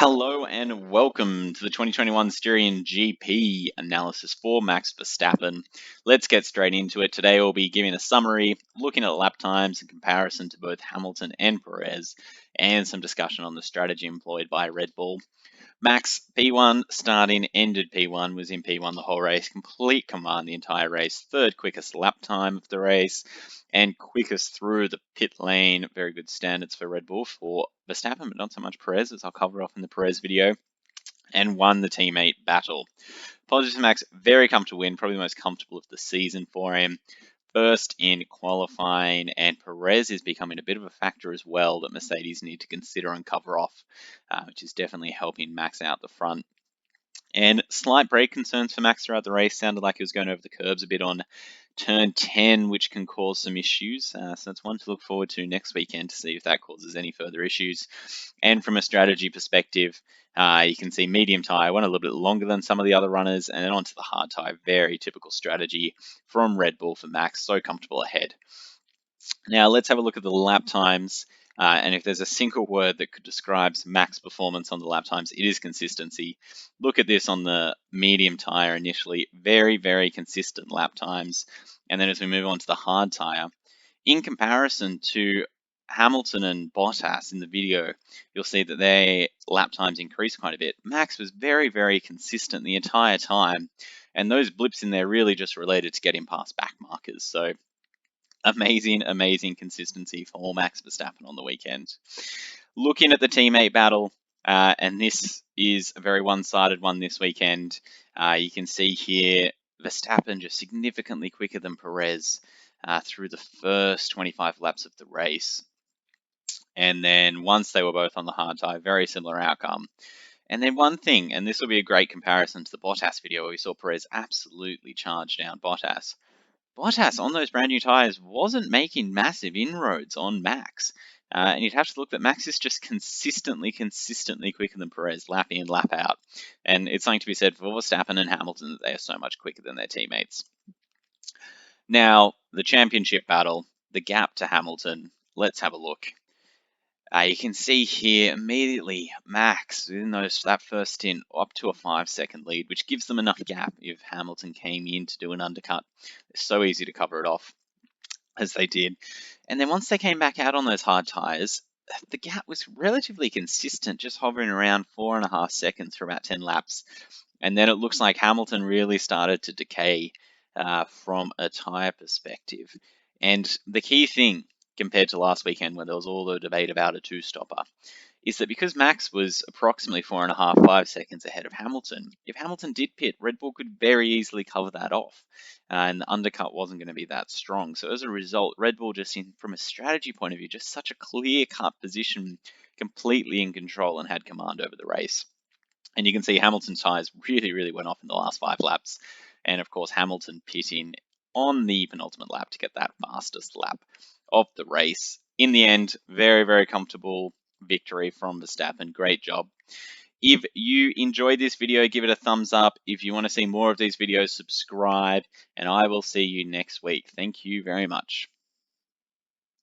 Hello and welcome to the 2021 Styrian GP analysis for Max Verstappen. Let's get straight into it. Today we'll be giving a summary, looking at lap times in comparison to both Hamilton and Perez, and some discussion on the strategy employed by Red Bull. Max P1 starting, ended P1, was in P1 the whole race, complete command the entire race, third quickest lap time of the race, and quickest through the pit lane. Very good standards for Red Bull for Verstappen, but not so much Perez, as I'll cover off in the Perez video, and won the teammate battle. Apologies to Max, very comfortable win, probably the most comfortable of the season for him. First in qualifying, and Perez is becoming a bit of a factor as well that Mercedes need to consider and cover off, which is definitely helping Max out the front. And slight brake concerns for Max throughout the race. Sounded like he was going over the curbs a bit on turn 10, which can cause some issues. So it's one to look forward to next weekend to see if that causes any further issues. And from a strategy perspective, you can see medium tyre went a little bit longer than some of the other runners, and then onto the hard tyre. Very typical strategy from Red Bull for Max, so comfortable ahead. Now let's have a look at the lap times. And if there's a single word that could describe Max performance on the lap times, it is consistency. Look at this on the medium tire initially, very, very consistent lap times. And then as we move on to the hard tire, in comparison to Hamilton and Bottas in the video, you'll see that their lap times increased quite a bit. Max was very, very consistent the entire time. And those blips in there really just related to getting past back markers. So amazing consistency for Max Verstappen on the weekend. Looking at the teammate battle, and this is a very one-sided one this weekend. You can see here Verstappen just significantly quicker than Perez through the first 25 laps of the race. And then once they were both on the hard tyre, very similar outcome. And then one thing, and this will be a great comparison to the Bottas video where we saw Perez absolutely charge down Bottas. Bottas on those brand new tyres wasn't making massive inroads on Max. And you'd have to look that Max is just consistently quicker than Perez, lap in, lap out. And it's something to be said for Verstappen and Hamilton that they are so much quicker than their teammates. Now, the championship battle, the gap to Hamilton, let's have a look. You can see here immediately Max in that first stint up to a 5-second lead, which gives them enough gap if Hamilton came in to do an undercut. It's so easy to cover it off as they did. And then once they came back out on those hard tyres, the gap was relatively consistent, just hovering around 4.5 seconds for about 10 laps. And then it looks like Hamilton really started to decay from a tyre perspective. And the key thing, compared to last weekend when there was all the debate about a two-stopper, is that because Max was approximately 4.5, 5 seconds ahead of Hamilton, if Hamilton did pit, Red Bull could very easily cover that off. And the undercut wasn't going to be that strong. So as a result, Red Bull just, from a strategy point of view, just such a clear-cut position, completely in control and had command over the race. And you can see Hamilton's tyres really went off in the last 5 laps. And of course, Hamilton pitting on the penultimate lap to get that fastest lap of the race. In the end, very comfortable victory from Verstappen. Great job. If you enjoyed this video, give it a thumbs up. If you want to see more of these videos, subscribe, and I will see you next week. Thank you very much.